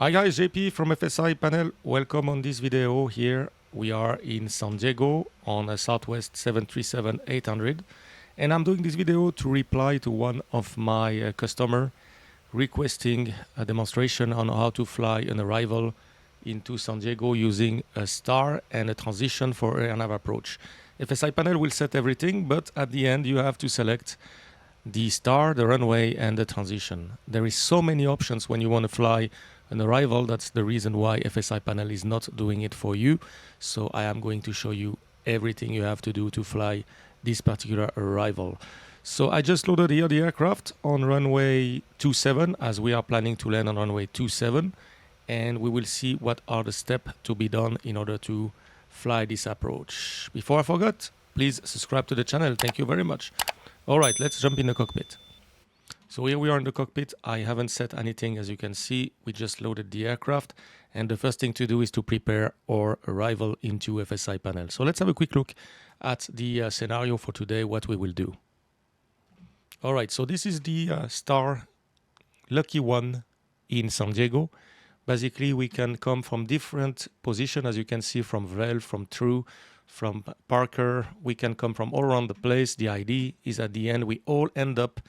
Hi guys, JP from FSiPanel. Welcome on this video. Here we are in San Diego on a Southwest 737-800, and I'm doing this video to reply to one of my customer requesting a demonstration on how to fly an arrival into San Diego using a star and a transition for air nav approach. FSiPanel will set everything, but at the end you have to select the star, the runway, and the transition. There is so many options when you want to fly an arrival. That's the reason why FSiPanel is not doing it for you. So I am going to show you everything you have to do to fly this particular arrival. So I just loaded here the aircraft on runway 27 as we are planning to land on runway 27, and we will see what are the steps to be done in order to fly this approach. Before I forget, please subscribe to the channel. Thank you very much. All right, let's jump in the cockpit. So here we are in the cockpit. I haven't set anything, as you can see. We just loaded the aircraft, and the first thing to do is to prepare our arrival into FSiPanel. So let's have a quick look at the scenario for today, what we will do. All right, so this is the star lucky one in San Diego. Basically, we can come from different positions, as you can see, from Vel, from True, from Parker. We can come from all around the place. The idea is at the end, we all end up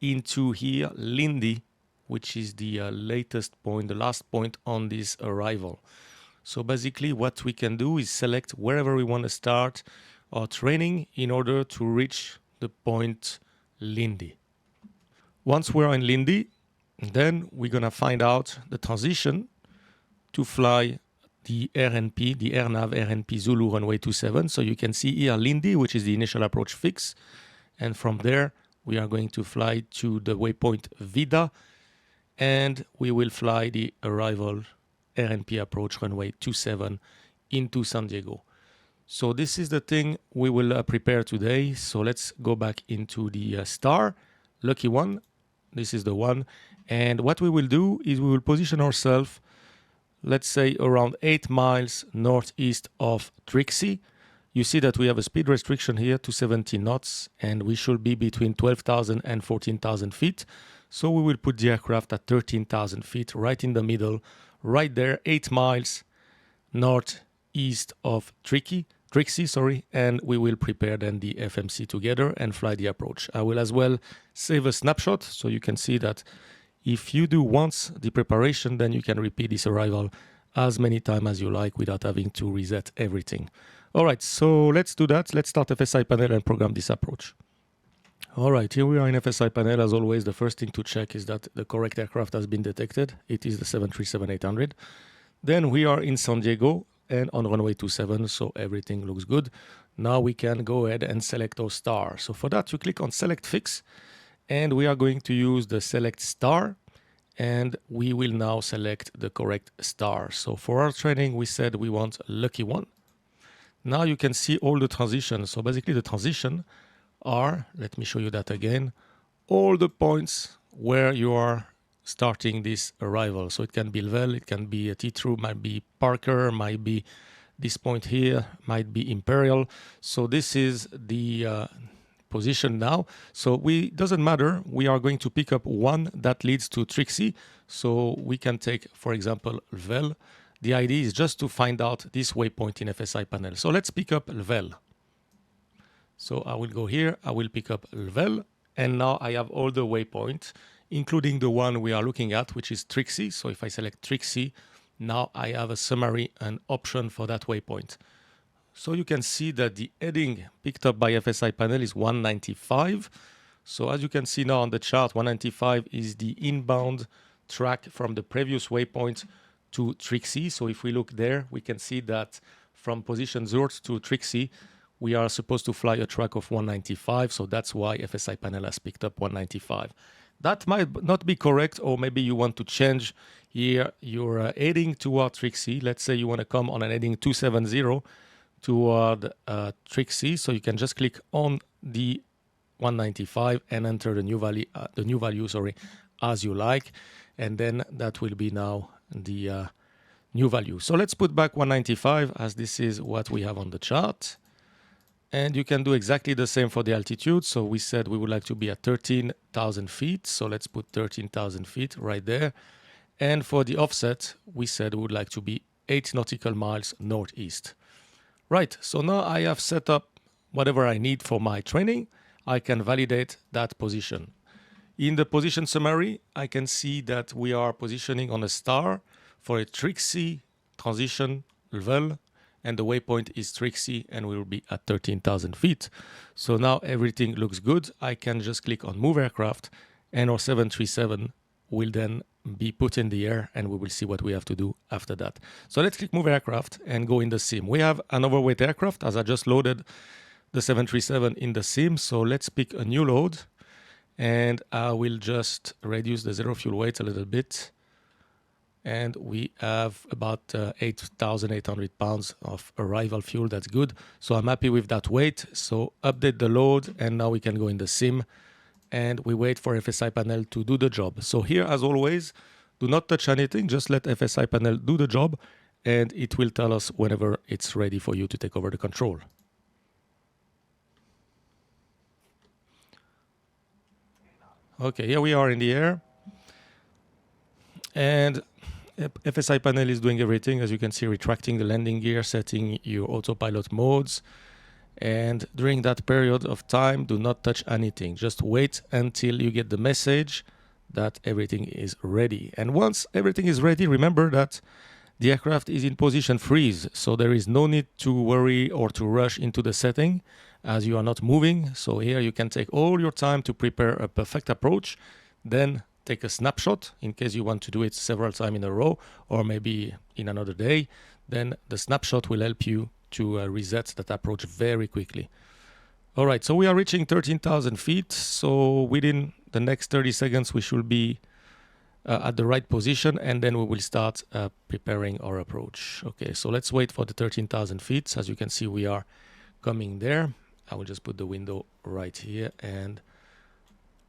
into here, Lindy, which is the latest point, the last point on this arrival. So basically what we can do is select wherever we want to start our training in order to reach the point Lindy. Once we're in Lindy, then we're going to find out the transition to fly the RNP, the AirNav RNP Zulu runway 27. So you can see here Lindy, which is the initial approach fix. And from there, we are going to fly to the waypoint Vida, and we will fly the arrival RNP approach runway 27 into San Diego. So this is the thing we will prepare today. So let's go back into the star, lucky one. This is the one. And what we will do is we will position ourselves, let's say around 8 miles northeast of Trixie. You see that we have a speed restriction here to 70 knots, and we should be between 12,000 and 14,000 feet. So we will put the aircraft at 13,000 feet, right in the middle, right there, 8 miles northeast of Trixie, and we will prepare then the FMC together and fly the approach. I will as well save a snapshot, so you can see that if you do once the preparation, then you can repeat this arrival as many times as you like without having to reset everything. All right, so let's do that. Let's start FSiPanel and program this approach. All right, here we are in FSiPanel. As always, the first thing to check is that the correct aircraft has been detected. It is the 737-800. Then we are in San Diego and on runway 27, so everything looks good. Now we can go ahead and select our star. So for that, you click on Select Fix, and we are going to use the Select Star, and we will now select the correct star. So for our training, we said we want a lucky one. Now you can see all the transitions. So basically the transition are, let me show you that again, all the points where you are starting this arrival. So it can be Vel, it can be a T-True, might be Parker, might be this point here, might be Imperial. So this is the position now. So doesn't matter, we are going to pick up one that leads to Trixie. So we can take, for example, Vel. The idea is just to find out this waypoint in FSiPanel. So let's pick up Vel. So I will go here, I will pick up Vel, and now I have all the waypoints, including the one we are looking at, which is Trixie. So if I select Trixie, now I have a summary and option for that waypoint. So you can see that the heading picked up by FSiPanel is 195. So as you can see now on the chart, 195 is the inbound track from the previous waypoint to Trixie. So if we look there, we can see that from position Zurt to Trixie, we are supposed to fly a track of 195. So that's why FSiPanel has picked up 195. That might not be correct, or maybe you want to change here your heading toward Trixie. Let's say you want to come on an heading 270 toward Trixie. So you can just click on the 195 and enter the new value, as you like. And then that will be now the new value. So let's put back 195, as this is what we have on the chart. And you can do exactly the same for the altitude. So we said we would like to be at 13,000 feet. So let's put 13,000 feet right there. And for the offset, we said we would like to be 8 nautical miles northeast. Right, so now I have set up whatever I need for my training. I can validate that position. In the position summary, I can see that we are positioning on a star for a Trixie transition level, and the waypoint is Trixie, and we will be at 13,000 feet. So now everything looks good. I can just click on Move Aircraft, and our 737 will then be put in the air, and we will see what we have to do after that. So let's click Move Aircraft and go in the sim. We have an overweight aircraft, as I just loaded the 737 in the sim. So let's pick a new load, and I will just reduce the zero fuel weight a little bit. And we have about 8,800 pounds of arrival fuel. That's good. So I'm happy with that weight. So update the load, and now we can go in the sim, and we wait for FSiPanel to do the job. So here, as always, do not touch anything. Just let FSiPanel do the job, and it will tell us whenever it's ready for you to take over the control. Okay, here we are in the air. And FSiPanel is doing everything, as you can see, retracting the landing gear, setting your autopilot modes. And during that period of time, do not touch anything. Just wait until you get the message that everything is ready. And once everything is ready, remember that the aircraft is in position freeze. So there is no need to worry or to rush into the setting as you are not moving. So here you can take all your time to prepare a perfect approach. Then take a snapshot in case you want to do it several times in a row or maybe in another day. Then the snapshot will help you to reset that approach very quickly. All right, so we are reaching 13,000 feet. So within the next 30 seconds, we should be at the right position, and then we will start preparing our approach. Okay, so let's wait for the 13,000 feet. As you can see, we are coming there. I will just put the window right here, and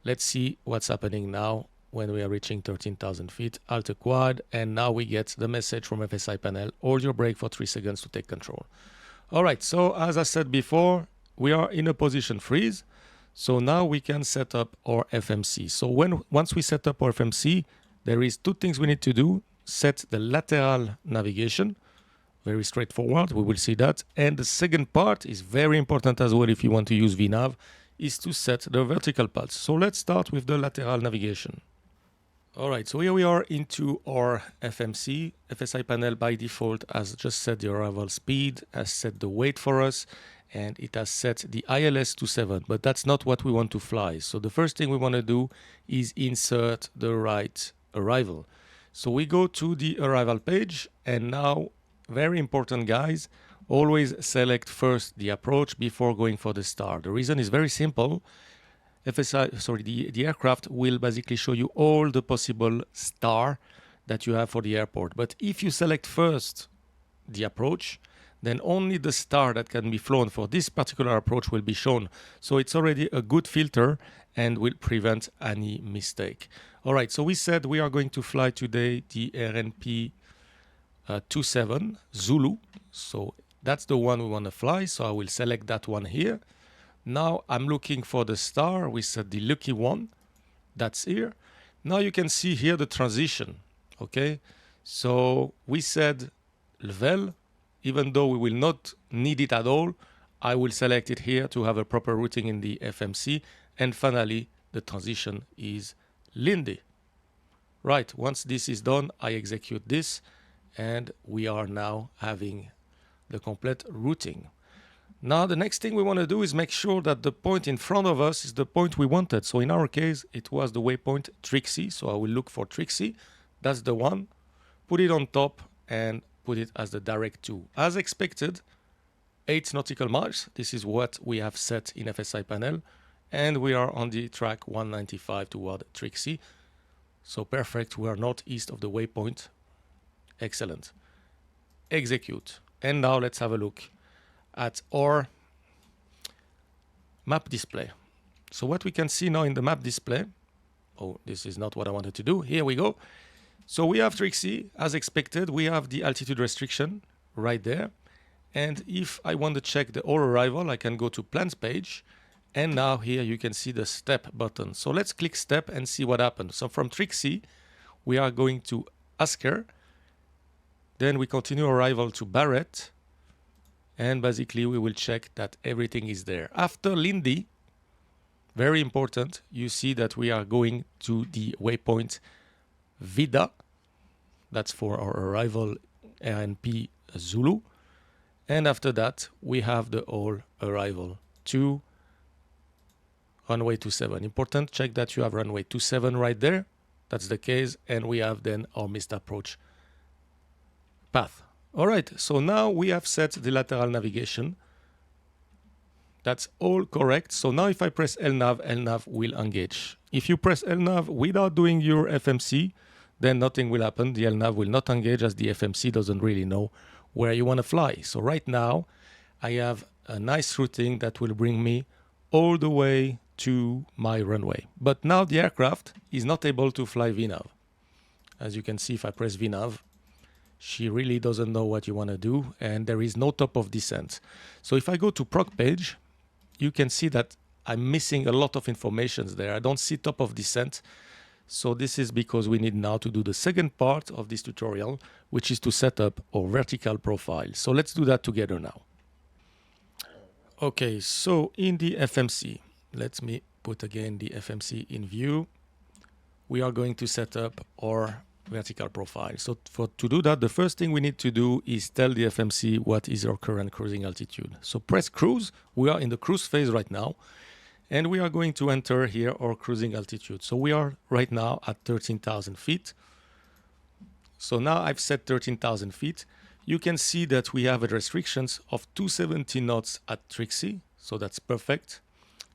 let's see what's happening now when we are reaching 13,000 feet, Alta Quad, and now we get the message from FSiPanel, hold your brake for 3 seconds to take control. All right, so as I said before, we are in a position freeze. So now we can set up our FMC. So once we set up our FMC, there is 2 things we need to do. Set the lateral navigation, very straightforward, we will see that. And the second part is very important as well if you want to use VNav, is to set the vertical pulse. So let's start with the lateral navigation. All right, so here we are into our FMC. FSiPanel by default has just set the arrival speed, has set the weight for us, and it has set the ILS to 7, but that's not what we want to fly. So the first thing we want to do is insert the right arrival. So we go to the arrival page, and now, very important guys, always select first the approach before going for the star. The reason is very simple. The aircraft will basically show you all the possible star that you have for the airport. But if you select first the approach, then only the star that can be flown for this particular approach will be shown. So it's already a good filter and will prevent any mistake. All right, so we said we are going to fly today the RNP 27 Zulu. So that's the one we want to fly. So I will select that one here. Now I'm looking for the star. We said the lucky one. That's here. Now you can see here the transition. Okay, so we said level. Even though we will not need it at all, I will select it here to have a proper routing in the FMC. And finally, the transition is Lindy. Right, once this is done, I execute this, and we are now having the complete routing. Now, the next thing we want to do is make sure that the point in front of us is the point we wanted. So in our case, it was the waypoint Trixie. So I will look for Trixie. That's the one. Put it on top and put it as the direct to. As expected, 8 nautical miles. This is what we have set in FSiPanel. And we are on the track 195 toward Trixie. So perfect. We are northeast of the waypoint. Excellent. Execute. And now let's have a look at our map display. So what we can see now in the map display, oh, this is not what I wanted to do. Here we go. So we have Trixie, as expected. We have the altitude restriction right there. And if I want to check the all arrival, I can go to plans page. And now here you can see the step button. So let's click step and see what happens. So from Trixie, we are going to Asker. Then we continue arrival to Barrett. And basically we will check that everything is there. After Lindy, very important, you see that we are going to the waypoint Vida. That's for our arrival RNP Zulu. And after that, we have the whole arrival to runway 27. Important, check that you have runway 27 right there. That's the case. And we have then our missed approach path. All right, so now we have set the lateral navigation. That's all correct. So now if I press LNAV will engage. If you press LNAV without doing your FMC, then nothing will happen. The LNAV will not engage as the FMC doesn't really know where you want to fly. So right now, I have a nice routing that will bring me all the way to my runway. But now the aircraft is not able to fly VNAV. As you can see, if I press VNAV, she really doesn't know what you want to do, and there is no top of descent. So if I go to proc page, you can see that I'm missing a lot of information there. I don't see top of descent. So this is because we need now to do the second part of this tutorial, which is to set up our vertical profile. So let's do that together now. Okay, so in the FMC, let me put again the FMC in view. We are going to set up our vertical profile. So to do that, the first thing we need to do is tell the FMC what is our current cruising altitude. So press cruise. We are in the cruise phase right now, and we are going to enter here our cruising altitude. So we are right now at 13,000 feet. So now I've set 13,000 feet. You can see that we have a restrictions of 270 knots at Trixie. So that's perfect.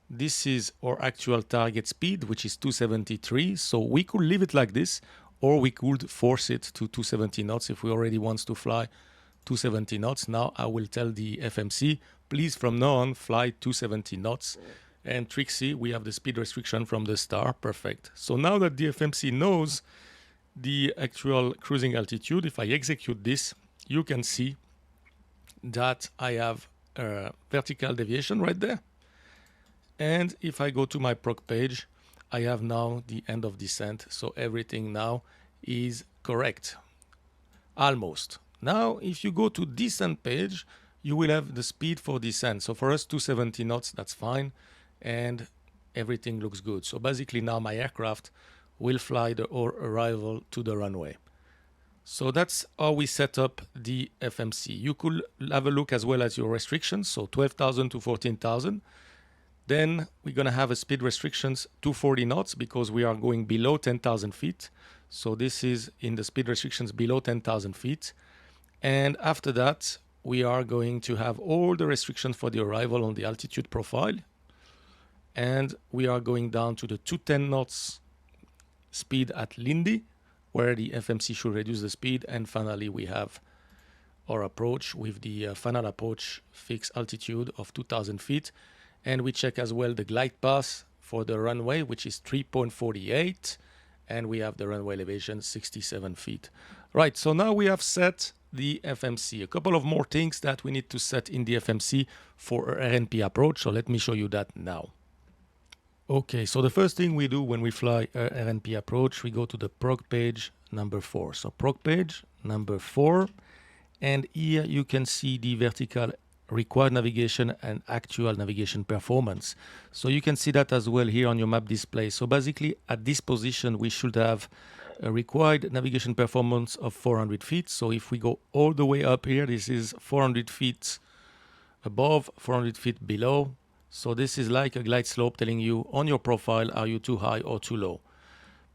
This is our actual target speed, which is 273. So we could leave it like this, or we could force it to 270 knots if we already want to fly 270 knots. Now I will tell the FMC, please from now on fly 270 knots. And Trixie, we have the speed restriction from the star. Perfect. So now that the FMC knows the actual cruising altitude, if I execute this, you can see that I have a vertical deviation right there. And if I go to my proc page, I have now the end of descent. So everything now is correct. Almost. Now, if you go to descent page, you will have the speed for descent. So for us, 270 knots, that's fine. And everything looks good. So basically now my aircraft will fly the arrival to the runway. So that's how we set up the FMC. You could have a look as well as your restrictions. So 12,000 to 14,000. Then we're going to have a speed restrictions 240 knots because we are going below 10,000 feet. So this is in the speed restrictions below 10,000 feet. And after that, we are going to have all the restrictions for the arrival on the altitude profile. And we are going down to the 210 knots speed at Lindy, where the FMC should reduce the speed. And finally, we have our approach with the final approach fixed altitude of 2,000 feet. And we check as well the glide path for the runway, which is 3.48. And we have the runway elevation 67 feet. Right, so now we have set the FMC. A couple of more things that we need to set in the FMC for our RNP approach. So let me show you that now. Okay, so the first thing we do when we fly our RNP approach, we go to the proc page number 4. So proc page number 4. And here you can see the vertical required navigation and actual navigation performance. So you can see that as well here on your map display. So basically at this position we should have a required navigation performance of 400 feet. So if we go all the way up here, this is 400 feet above, 400 feet below. So this is like a glide slope telling you on your profile, are you too high or too low?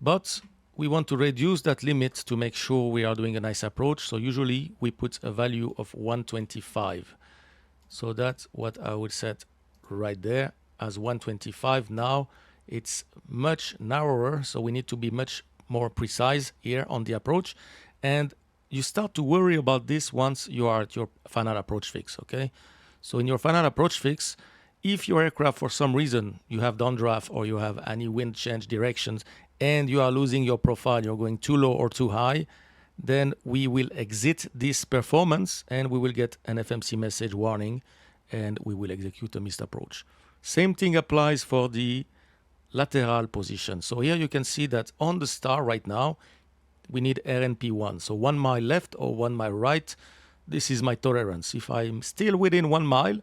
But we want to reduce that limit to make sure we are doing a nice approach. So usually we put a value of 125. So that's what I would set right there as 125. Now it's much narrower, so we need to be much more precise here on the approach. And you start to worry about this once you are at your final approach fix, okay? So in your final approach fix, if your aircraft for some reason you have downdraft or you have any wind change directions and you are losing your profile, you're going too low or too high, then we will exit this performance and we will get an FMC message warning and we will execute a missed approach. Same thing applies for the lateral position. So here you can see that on the star right now, we need RNP 1. So 1 mile left or 1 mile right, this is my tolerance. If I'm still within 1 mile,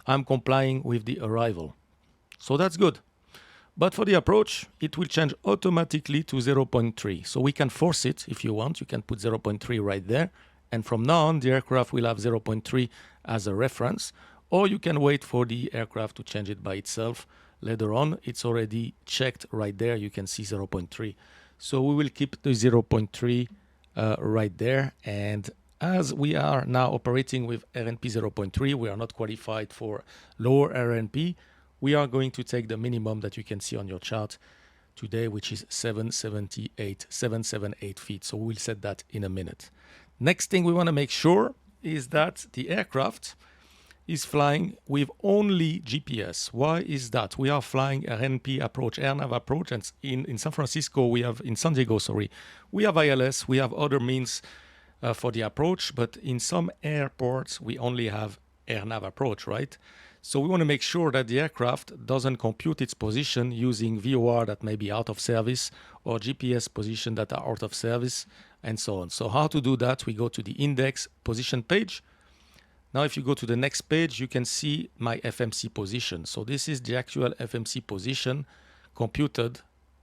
I'm complying with the arrival. So that's good. But for the approach, it will change automatically to 0.3. So we can force it if you want. You can put 0.3 right there. And from now on, the aircraft will have 0.3 as a reference. Or you can wait for the aircraft to change it by itself. Later on, it's already checked right there. You can see 0.3. So we will keep the 0.3 right there. And as we are now operating with RNP 0.3, we are not qualified for lower RNP. We are going to take the minimum that you can see on your chart today, which is 778 feet. So we'll set that in a minute. Next thing we want to make sure is that the aircraft is flying with only GPS. Why is that? We are flying RNP approach, AirNav approach, and in San Francisco, in San Diego, we have ILS, we have other means for the approach, but in some airports, we only have AirNav approach, right? So we want to make sure that the aircraft doesn't compute its position using VOR that may be out of service or GPS position that are out of service and so on. So how to do that? We go to the index position page. Now, if you go to the next page, you can see my FMC position. So this is the actual FMC position computed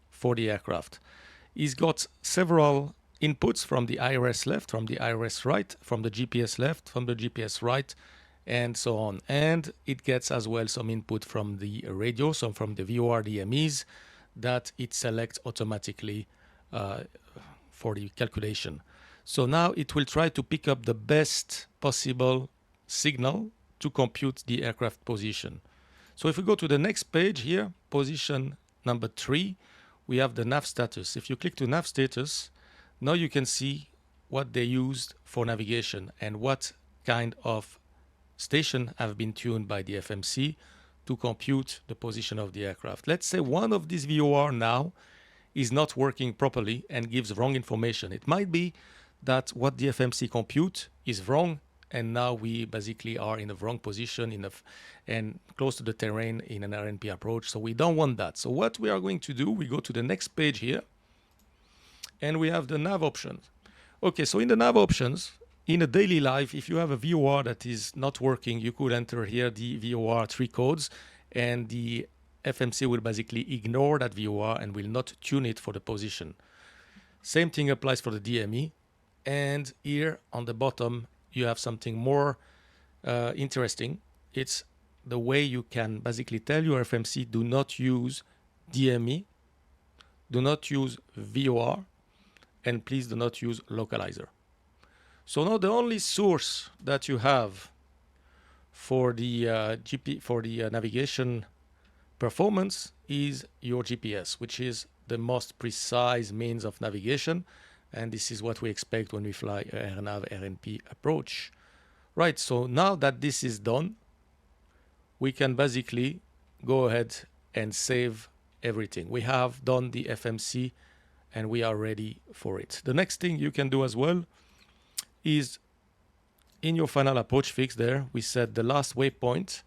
for the aircraft. It's got several inputs from the IRS left, from the IRS right, from the GPS left, from the GPS right, and so on. And it gets as well some input from the radio, so from the VOR DMEs that it selects automatically for the calculation. So now it will try to pick up the best possible signal to compute the aircraft position. So if we go to the next page here, position number 3, we have the nav status. If you click to nav status, now you can see what they used for navigation and what kind of station have been tuned by the FMC to compute the position of the aircraft. Let's say one of these VOR now is not working properly and gives wrong information. It might be that what the FMC compute is wrong, and now we basically are in the wrong position and close to the terrain in an RNP approach. So we don't want that. So what we are going to do, we go to the next page here, and we have the nav options. Okay, so in the nav options, in a daily life, if you have a VOR that is not working, you could enter here the VOR 3 codes, and the FMC will basically ignore that VOR and will not tune it for the position. Same thing applies for the DME. And here on the bottom, you have something more interesting. It's the way you can basically tell your FMC, do not use DME, do not use VOR, and please do not use localizer. So now the only source that you have for the navigation performance is your GPS, which is the most precise means of navigation. And this is what we expect when we fly a AirNav RNP approach. Right, so now that this is done, we can basically go ahead and save everything. We have done the FMC and we are ready for it. The next thing you can do as well is in your final approach fix there, we set the last waypoint,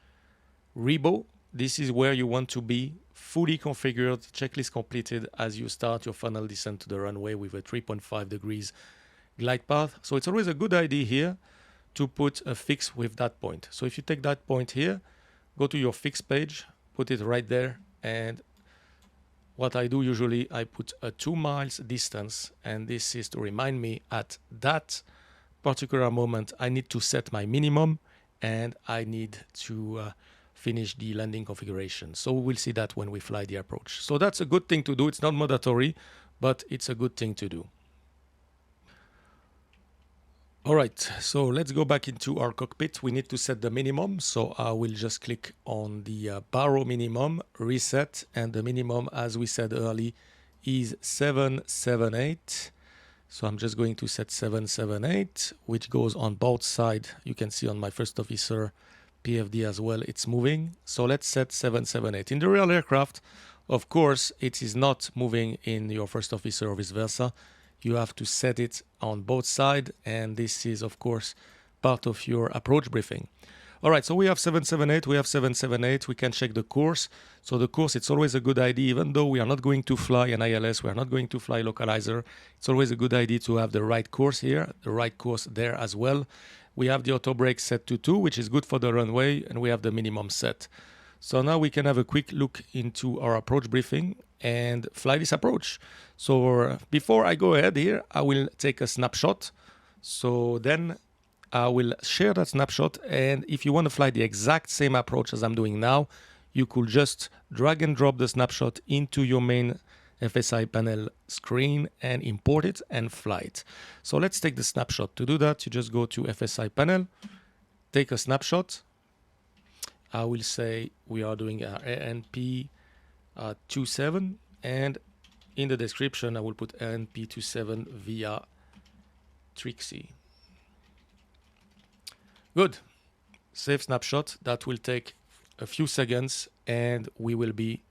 Rebo. This is where you want to be fully configured, checklist completed as you start your final descent to the runway with a 3.5 degrees glide path. So it's always a good idea here to put a fix with that point. So if you take that point here, go to your fix page, put it right there. And what I do usually, I put a 2 miles distance. And this is to remind me at that particular moment, I need to set my minimum and I need to finish the landing configuration. So we'll see that when we fly the approach. So that's a good thing to do. It's not mandatory, but it's a good thing to do. All right, so let's go back into our cockpit. We need to set the minimum. So I will just click on the baro minimum, reset, and the minimum, as we said earlier, is 778. So I'm just going to set 778, which goes on both sides. You can see on my first officer PFD as well, it's moving. So let's set 778. In the real aircraft, of course, it is not moving in your first officer or vice versa. You have to set it on both sides. And this is, of course, part of your approach briefing. All right, so we have 778, we have 778. We can check the course. So the course, it's always a good idea, even though we are not going to fly an ILS, we are not going to fly localizer. It's always a good idea to have the right course here, the right course there as well. We have the auto brake set to 2, which is good for the runway, and we have the minimum set. So now we can have a quick look into our approach briefing and fly this approach. So before I go ahead here, I will take a snapshot. So then I will share that snapshot, and if you want to fly the exact same approach as I'm doing now, you could just drag and drop the snapshot into your main FSiPanel screen and import it and fly it. So let's take the snapshot. To do that, you just go to FSiPanel, take a snapshot. I will say we are doing a RNP 27, and in the description I will put RNP 27 via Trixie. Good. Save snapshot. That will take a few seconds and we will be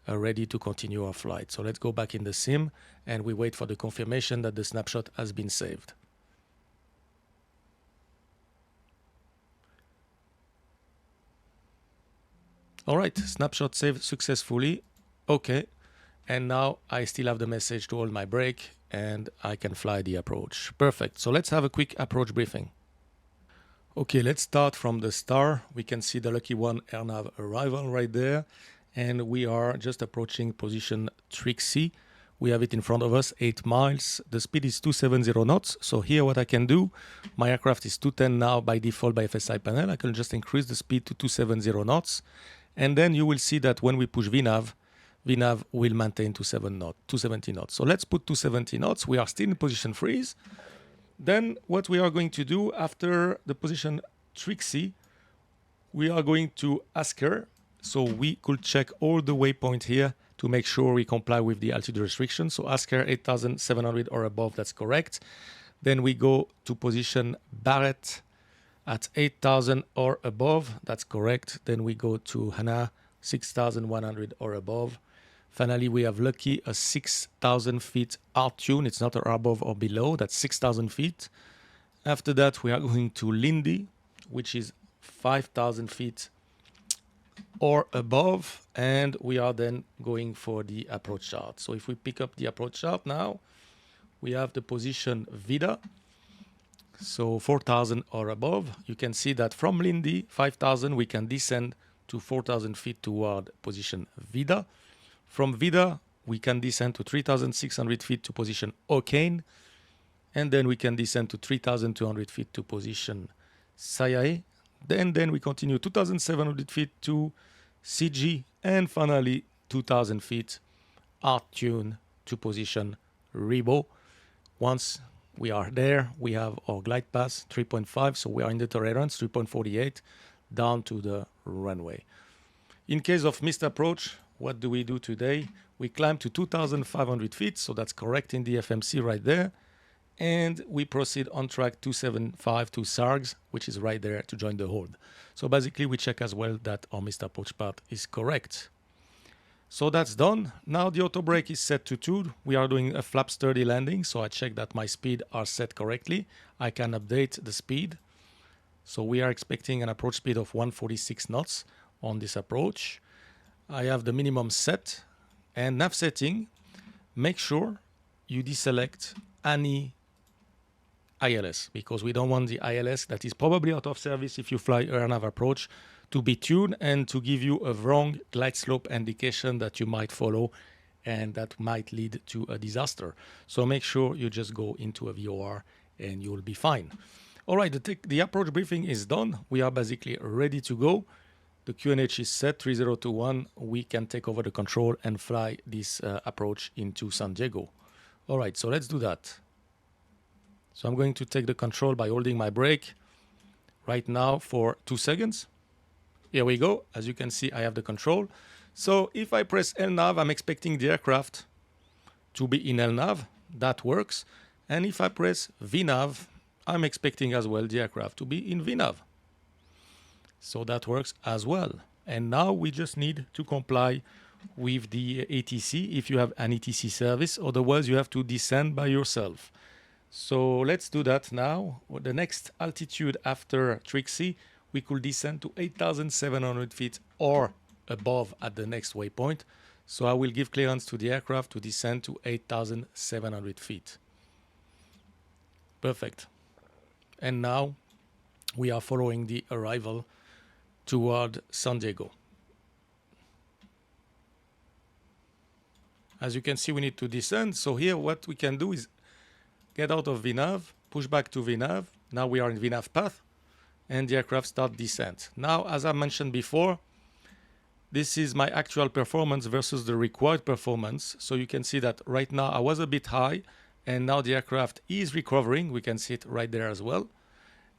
ready to continue our flight. So let's go back in the sim and we wait for the confirmation that the snapshot has been saved. All right, snapshot saved successfully. Okay, and now I still have the message to hold my brake and I can fly the approach. Perfect. So let's have a quick approach briefing. Okay, let's start from the star. We can see the lucky one AirNav arrival right there. And we are just approaching position Trixie. We have it in front of us, 8 miles. The speed is 270 knots. So here what I can do, my aircraft is 210 now by default by FSiPanel. I can just increase the speed to 270 knots. And then you will see that when we push VNAV, VNAV will maintain 270 knots. So let's put 270 knots. We are still in position freeze. Then what we are going to do after the position Trixie, we are going to ask her. So we could check all the waypoint here to make sure we comply with the altitude restriction. So ask her 8,700 or above, that's correct. Then we go to position Barrett at 8,000 or above, that's correct. Then we go to Hannah, 6,100 or above. Finally, we have Lucky, a 6,000 feet altitude. It's not above or below, that's 6,000 feet. After that, we are going to Lindy, which is 5,000 feet or above. And we are then going for the approach chart. So if we pick up the approach chart now, we have the position Vida. So 4,000 or above. You can see that from Lindy, 5,000, we can descend to 4,000 feet toward position Vida. From Vida, we can descend to 3,600 feet to position O'Kane. And then we can descend to 3,200 feet to position Sayae. Then we continue 2,700 feet to CG. And finally, 2,000 feet altitude to position Rebo. Once we are there, we have our glide path 3.5. So we are in the tolerance 3.48 down to the runway. In case of missed approach, what do we do today? We climb to 2,500 feet, so that's correct in the FMC right there. And we proceed on track 275 to SARGS, which is right there to join the hold. So basically, we check as well that our missed approach path is correct. So that's done. Now the auto brake is set to 2. We are doing a flap sturdy landing, so I check that my speed are set correctly. I can update the speed. So we are expecting an approach speed of 146 knots on this approach. I have the minimum set, and nav setting, make sure you deselect any ILS, because we don't want the ILS that is probably out of service if you fly AirNav approach to be tuned and to give you a wrong glide slope indication that you might follow and that might lead to a disaster. So make sure you just go into a VOR and you'll be fine. All right, the approach briefing is done. We are basically ready to go. The QNH is set 3021. We can take over the control and fly this approach into San Diego. All right, so let's do that. So I'm going to take the control by holding my brake right now for 2 seconds. Here we go. As you can see, I have the control. So if I press LNAV, I'm expecting the aircraft to be in LNAV. That works. And if I press VNAV, I'm expecting as well the aircraft to be in VNAV. So that works as well. And now we just need to comply with the ATC if you have an ATC service. Otherwise, you have to descend by yourself. So let's do that now. The next altitude after Trixie we could descend to 8,700 feet or above at the next waypoint. So I will give clearance to the aircraft to descend to 8,700 feet. Perfect. And now we are following the arrival toward San Diego. As you can see, we need to descend. So here what we can do is get out of VNAV, push back to VNAV. Now we are in VNAV path and the aircraft start descent. Now, as I mentioned before, this is my actual performance versus the required performance. So you can see that right now I was a bit high and now the aircraft is recovering. We can see it right there as well.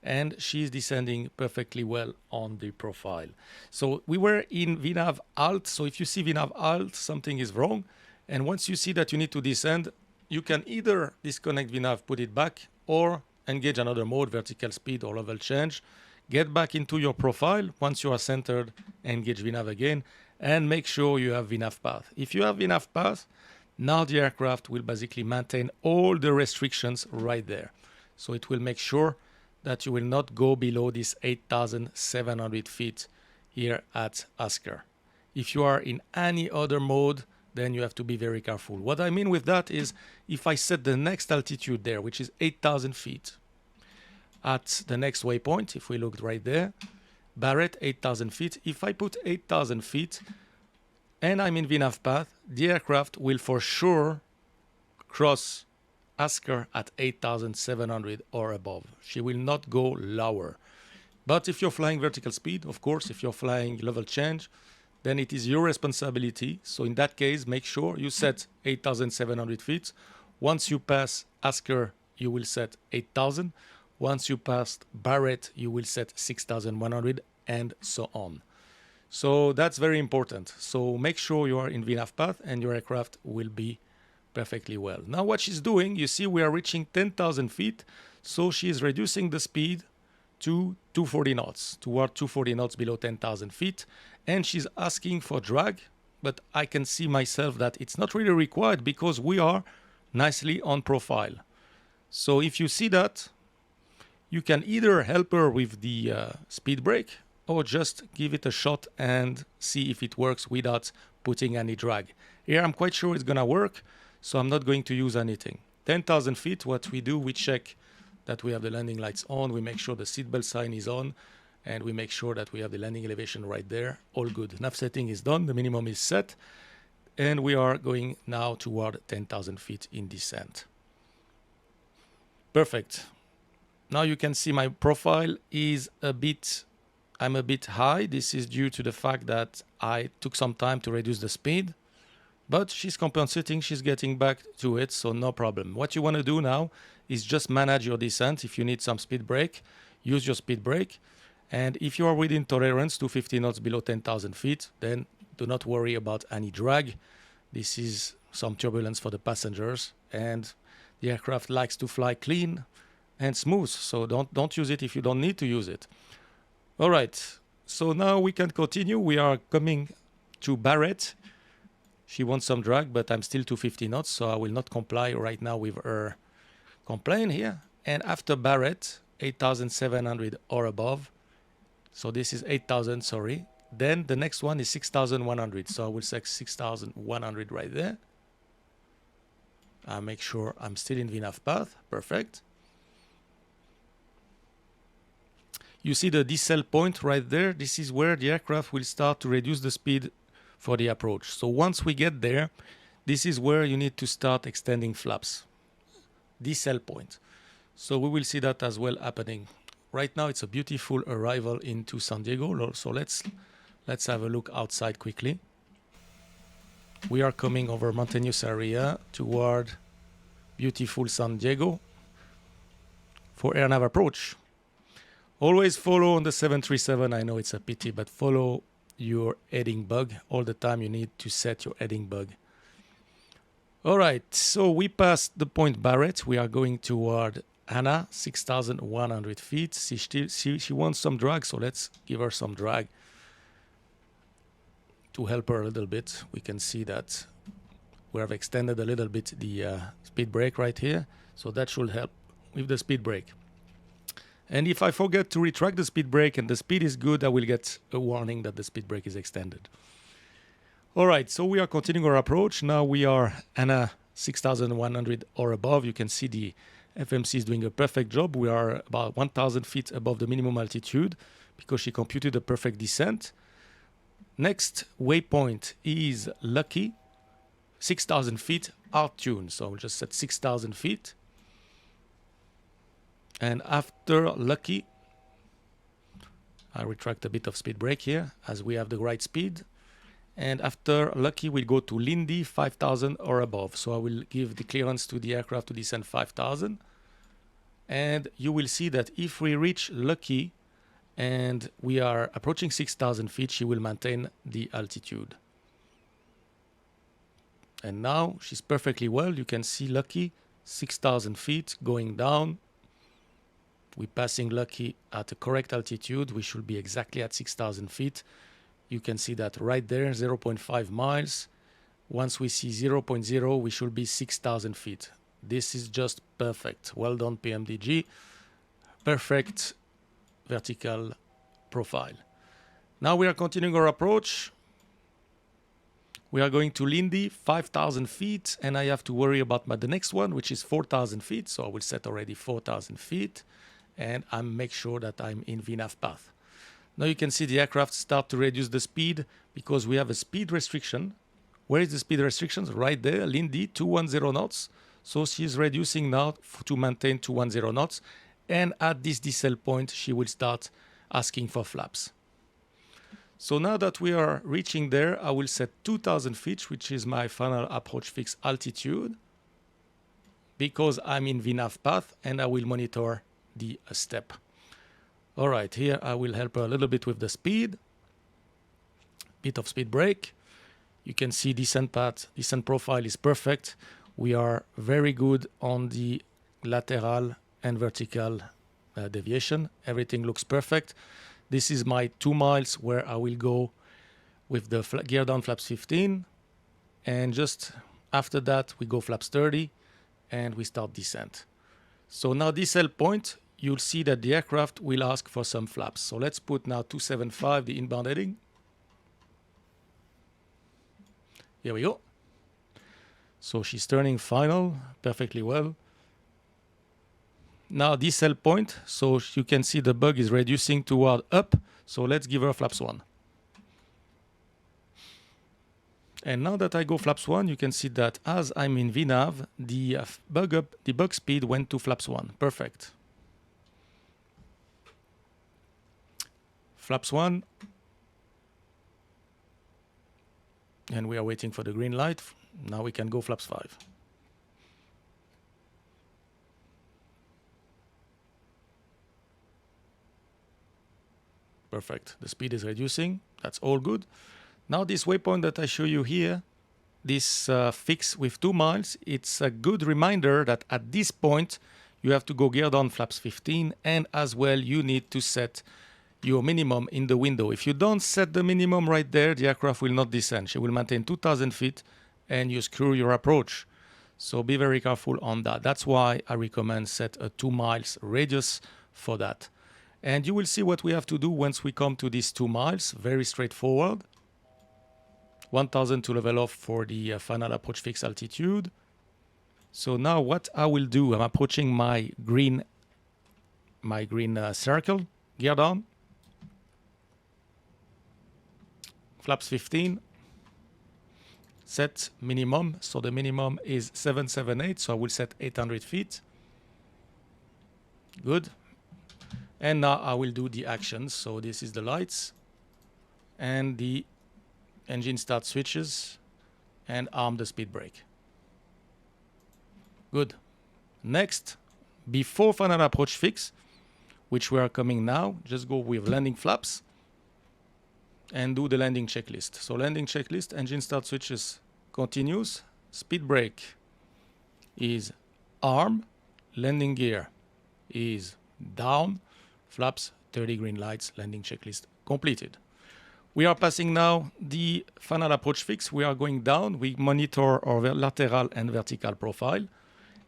And she's descending perfectly well on the profile. So we were in VNAV alt. So if you see VNAV alt, something is wrong. And once you see that you need to descend, you can either disconnect VNAV, put it back, or engage another mode, vertical speed or level change. Get back into your profile. Once you are centered, engage VNAV again, and make sure you have VNAV path. If you have VNAV path, now the aircraft will basically maintain all the restrictions right there. So it will make sure that you will not go below this 8,700 feet here at Asker. If you are in any other mode, then you have to be very careful. What I mean with that is if I set the next altitude there, which is 8,000 feet, at the next waypoint, if we looked right there, Barrett 8,000 feet. If I put 8,000 feet and I'm in VNAV path, the aircraft will for sure cross Asker at 8,700 or above. She will not go lower. But if you're flying vertical speed, of course, if you're flying level change, then it is your responsibility. So in that case, make sure you set 8,700 feet. Once you pass Asker, you will set 8,000. Once you pass Barrett, you will set 6,100 and so on. So that's very important. So make sure you are in VNAV path and your aircraft will be perfectly well. Now what she's doing, you see we are reaching 10,000 feet. So she is reducing the speed to 240 knots, toward 240 knots below 10,000 feet. And she's asking for drag, but I can see myself that it's not really required because we are nicely on profile. So if you see that, you can either help her with the speed brake or just give it a shot and see if it works without putting any drag. Here I'm quite sure it's gonna work, so I'm not going to use anything. 10,000 feet, what we do, we check that we have the landing lights on, we make sure the seatbelt sign is on, and we make sure that we have the landing elevation right there. All good. Nav setting is done, the minimum is set, and we are going now toward 10,000 feet in descent. Perfect. Now you can see my profile is I'm a bit high. This is due to the fact that I took some time to reduce the speed, but she's compensating, she's getting back to it, so no problem. What you want to do now is just manage your descent. If you need some speed brake, use your speed brake. And if you are within tolerance, 250 knots below 10,000 feet, then do not worry about any drag. This is some turbulence for the passengers, and the aircraft likes to fly clean and smooth, so don't use it if you don't need to use it. All right, so now we can continue. We are coming to Barrett. She wants some drag, but I'm still 250 knots, so I will not comply right now with her complaint here. And after Barrett, 8,700 or above, so this is 8,000, sorry. Then the next one is 6,100, so I will set 6,100 right there. I'll make sure I'm still in VNAV path, perfect. You see the decel point right there. This is where the aircraft will start to reduce the speed for the approach. So once we get there, this is where you need to start extending flaps. Decel point. So we will see that as well happening. Right now it's a beautiful arrival into San Diego. So let's have a look outside quickly. We are coming over mountainous area toward beautiful San Diego for air nav approach. Always follow on the 737. I know it's a pity, but follow your heading bug. All the time you need to set your heading bug. All right, so we passed the point Barrett. We are going toward Anna, 6,100 feet. She wants some drag, so let's give her some drag to help her a little bit. We can see that we have extended a little bit the speed brake right here, so that should help with the speed brake. And if I forget to retract the speed brake and the speed is good, I will get a warning that the speed brake is extended. All right, so we are continuing our approach. Now we are at 6,100 or above. You can see the FMC is doing a perfect job. We are about 1,000 feet above the minimum altitude because she computed a perfect descent. Next waypoint is Lucky, 6,000 feet, out-tuned. So I'll just set 6,000 feet. And after Lucky, I retract a bit of speed brake here as we have the right speed. And after Lucky, we'll go to Lindy, 5,000 or above. So I will give the clearance to the aircraft to descend 5,000. And you will see that if we reach Lucky and we are approaching 6,000 feet, she will maintain the altitude. And now she's perfectly well. You can see Lucky, 6,000 feet going down. We're passing Lucky at a correct altitude. We should be exactly at 6,000 feet. You can see that right there, 0.5 miles. Once we see 0.0, we should be 6,000 feet. This is just perfect. Well done, PMDG. Perfect vertical profile. Now we are continuing our approach. We are going to Lindy, 5,000 feet, and I have to worry about the next one, which is 4,000 feet. So I will set already 4,000 feet, and I make sure that I'm in VNAV path. Now you can see the aircraft start to reduce the speed because we have a speed restriction. Where is the speed restrictions? Right there, Lindy, 210 knots. So she's reducing now to maintain 210 knots. And at this decel point, she will start asking for flaps. So now that we are reaching there, I will set 2,000 feet, which is my final approach fix altitude, because I'm in VNAV path, and I will monitor the step. All right, here I will help her a little bit with the speed. Bit of speed brake. You can see descent path, descent profile is perfect. We are very good on the lateral and vertical deviation. Everything looks perfect. This is my 2 miles where I will go with the gear down flaps 15. And just after that, we go flaps 30 and we start descent. So now decel point, you'll see that the aircraft will ask for some flaps. So let's put now 275, the inbound heading. Here we go. So she's turning final perfectly well. Now decel point, so you can see the bug is reducing toward up. So let's give her flaps 1. And now that I go flaps 1, you can see that as I'm in VNAV, the bug speed went to flaps 1. Perfect. Flaps 1. And we are waiting for the green light. Now we can go flaps 5. Perfect. The speed is reducing. That's all good. Now this waypoint that I show you here, this fix with 2 miles, it's a good reminder that at this point you have to go gear down flaps 15, and as well you need to set your minimum in the window. If you don't set the minimum right there, the aircraft will not descend. She will maintain 2,000 feet and you screw your approach. So be very careful on that. That's why I recommend set a 2 miles radius for that. And you will see what we have to do once we come to these 2 miles. Very straightforward. 1,000 to level off for the final approach fix altitude. So now what I will do, I'm approaching my green circle, gear down. Flaps 15, set minimum, so the minimum is 778, so I will set 800 feet. Good. And now I will do the actions. So this is the lights and the engine start switches and arm the speed brake. Good. Next, before final approach fix, which we are coming now, just go with landing flaps and do the landing checklist. So landing checklist, engine start switches continues, speed brake is arm, landing gear is down, flaps 30 green lights, landing checklist completed. We are passing now the final approach fix. We are going down. We monitor our lateral and vertical profile.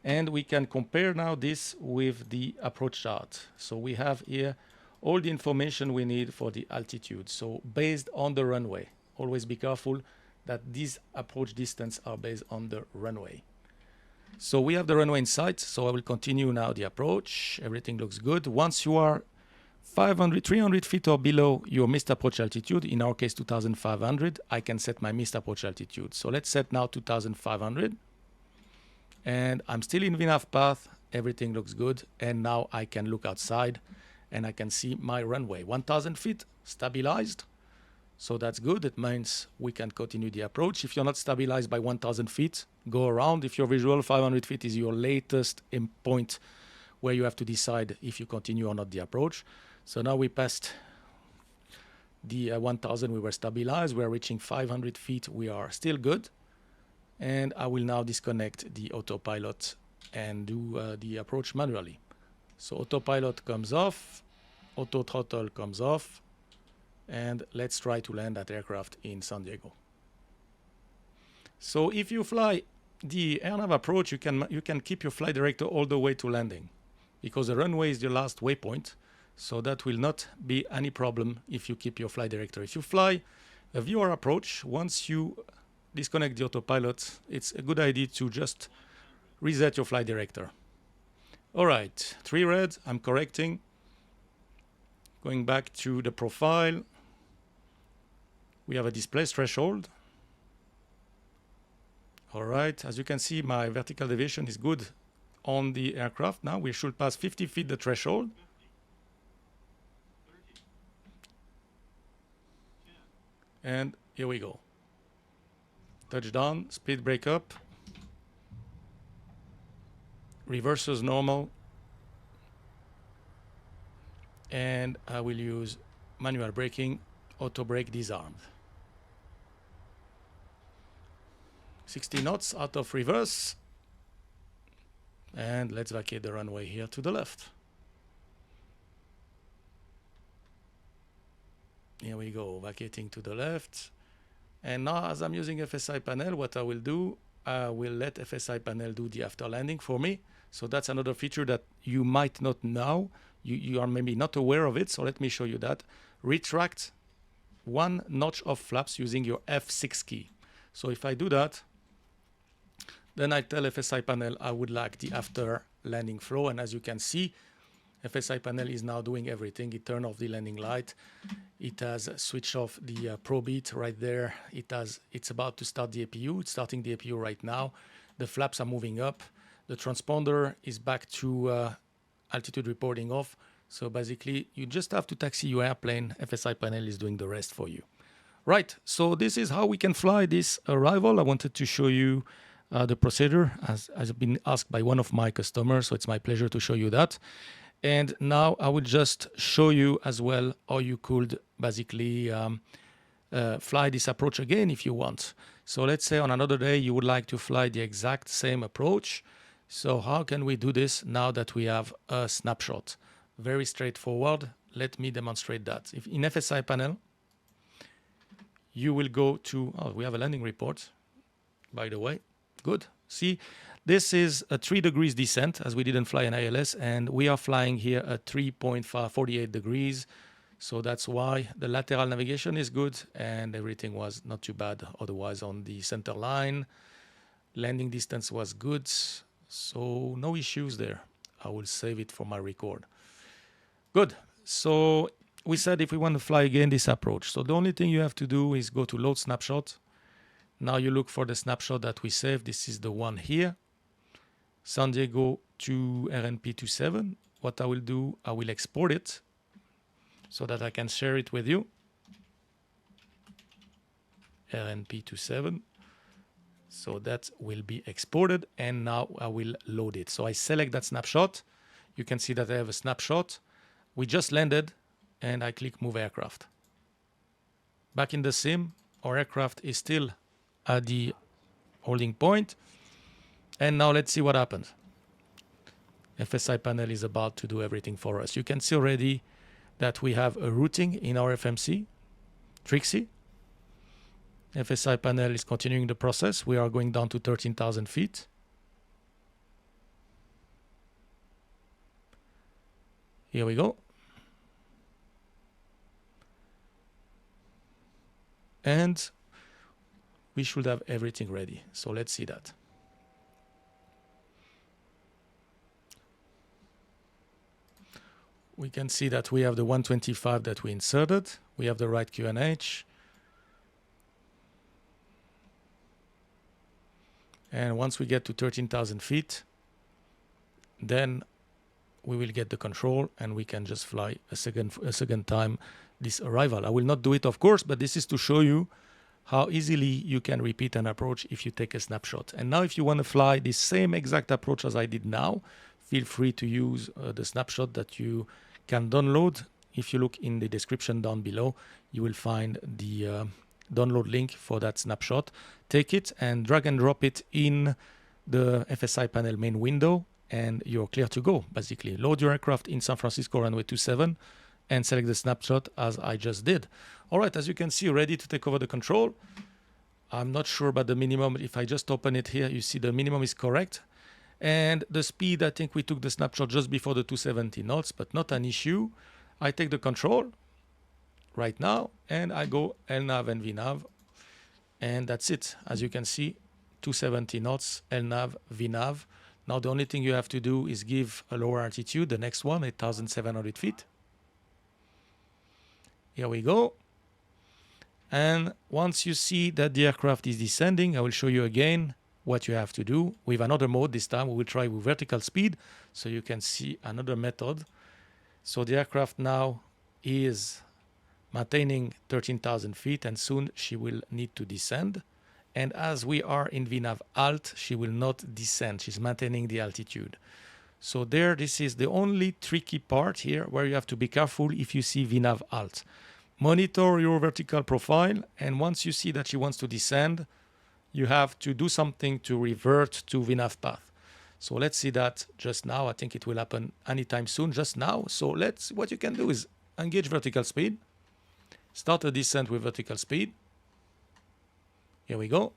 And we can compare now this with the approach chart. So we have here all the information we need for the altitude. So based on the runway, always be careful that these approach distance are based on the runway. So we have the runway in sight. So I will continue now the approach. Everything looks good. Once you are 300 feet or below your missed approach altitude, in our case 2,500, I can set my missed approach altitude. So let's set now 2,500. And I'm still in VNAV path. Everything looks good. And now I can look outside and I can see my runway. 1,000 feet stabilized. So that's good. It means we can continue the approach. If you're not stabilized by 1,000 feet, go around. If your visual 500 feet is your latest point where you have to decide if you continue or not the approach. So now we passed the 1,000, we were stabilized. We're reaching 500 feet. We are still good. And I will now disconnect the autopilot and do the approach manually. So autopilot comes off, auto throttle comes off, and let's try to land that aircraft in San Diego. So if you fly the AirNav approach, you can keep your flight director all the way to landing, because the runway is your last waypoint. So that will not be any problem if you keep your flight director. If you fly a VR approach, once you disconnect the autopilot, it's a good idea to just reset your flight director. All right, 3 red, I'm correcting. Going back to the profile, we have a display threshold. All right, as you can see, my vertical deviation is good on the aircraft. Now we should pass 50 feet the threshold. And here we go. Touchdown, speed brake up. Reverses normal. And I will use manual braking, auto brake disarmed. 60 knots out of reverse. And let's vacate the runway here to the left. Here we go, vacating to the left. And now as I'm using FSiPanel, what I will do, I will let FSiPanel do the after landing for me. So that's another feature that you might not know. You are maybe not aware of it, so let me show you that. Retract 1 notch of flaps using your F6 key. So if I do that, then I tell FSiPanel I would like the after landing flow, and as you can see, FSiPanel is now doing everything. It turned off the landing light. It has switched off the pro beat right there. It's about to start the APU. It's starting the APU right now. The flaps are moving up. The transponder is back to altitude reporting off. So basically, you just have to taxi your airplane. FSiPanel is doing the rest for you. Right, so this is how we can fly this arrival. I wanted to show you the procedure as been asked by one of my customers. So it's my pleasure to show you that. And now I will just show you as well how you could basically fly this approach again if you want. So let's say on another day you would like to fly the exact same approach. So how can we do this now that we have a snapshot? Very straightforward. Let me demonstrate that. If in FSiPanel, you will go to, we have a landing report, by the way. Good. See, this is a 3 degrees descent as we didn't fly an ILS, and we are flying here at 3.48 degrees. So that's why the lateral navigation is good and everything was not too bad otherwise on the center line. Landing distance was good, so no issues there. I will save it for my record. Good. So we said if we want to fly again this approach, so the only thing you have to do is go to load snapshot. Now you look for the snapshot that we saved. This is the one here. San Diego to RNP 27. What I will do, I will export it so that I can share it with you. RNP 27. So that will be exported, and now I will load it. So I select that snapshot. You can see that I have a snapshot. We just landed, and I click Move Aircraft. Back in the sim, our aircraft is still at the holding point. And now let's see what happens. FSiPanel is about to do everything for us. You can see already that we have a routing in our FMC, Trixie. FSiPanel is continuing the process. We are going down to 13,000 feet. Here we go. And we should have everything ready. So let's see that. We can see that we have the 125 that we inserted. We have the right QNH. And once we get to 13,000 feet, then we will get the control and we can just fly a second time this arrival. I will not do it, of course, but this is to show you how easily you can repeat an approach if you take a snapshot. And now if you want to fly the same exact approach as I did now, feel free to use the snapshot that you can download. If you look in the description down below, you will find the download link for that snapshot. Take it and drag and drop it in the FSiPanel main window and you're clear to go. Basically, load your aircraft in San Francisco runway 27 and select the snapshot as I just did. All right, as you can see, ready to take over the control. I'm not sure about the minimum. If I just open it here, you see the minimum is correct. And the speed, I think we took the snapshot just before the 270 knots, but not an issue. I take the control right now and I go LNAV and VNAV. And that's it. As you can see, 270 knots, LNAV, VNAV. Now the only thing you have to do is give a lower altitude, the next one, 8,700 feet. Here we go. And once you see that the aircraft is descending, I will show you again what you have to do with another mode. This time we will try with vertical speed so you can see another method. So the aircraft now is maintaining 13,000 feet and soon she will need to descend. And as we are in VNAV alt, she will not descend. She's maintaining the altitude. So there, this is the only tricky part here where you have to be careful if you see VNAV alt. Monitor your vertical profile, and once you see that she wants to descend, you have to do something to revert to VNAV path. So let's see that just now. I think it will happen anytime soon, just now. So what you can do is engage vertical speed, start a descent with vertical speed. Here we go.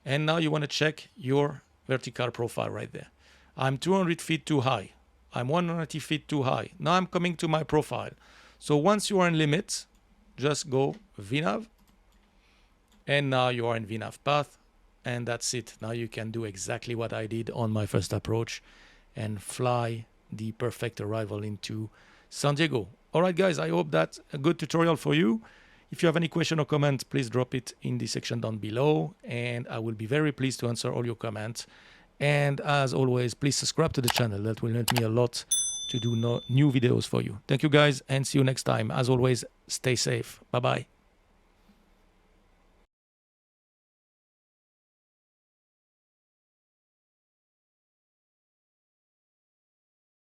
And now you want to check your vertical profile right there. I'm 200 feet too high. I'm 190 feet too high. Now I'm coming to my profile. So once you are in limits, just go VNAV. And now you are in VNAV path. And that's it. Now you can do exactly what I did on my first approach and fly the perfect arrival into San Diego. All right, guys, I hope that's a good tutorial for you. If you have any question or comment, please drop it in the section down below. And I will be very pleased to answer all your comments. And as always, please subscribe to the channel. That will help me a lot to do new videos for you. Thank you, guys, and see you next time. As always, stay safe. Bye-bye.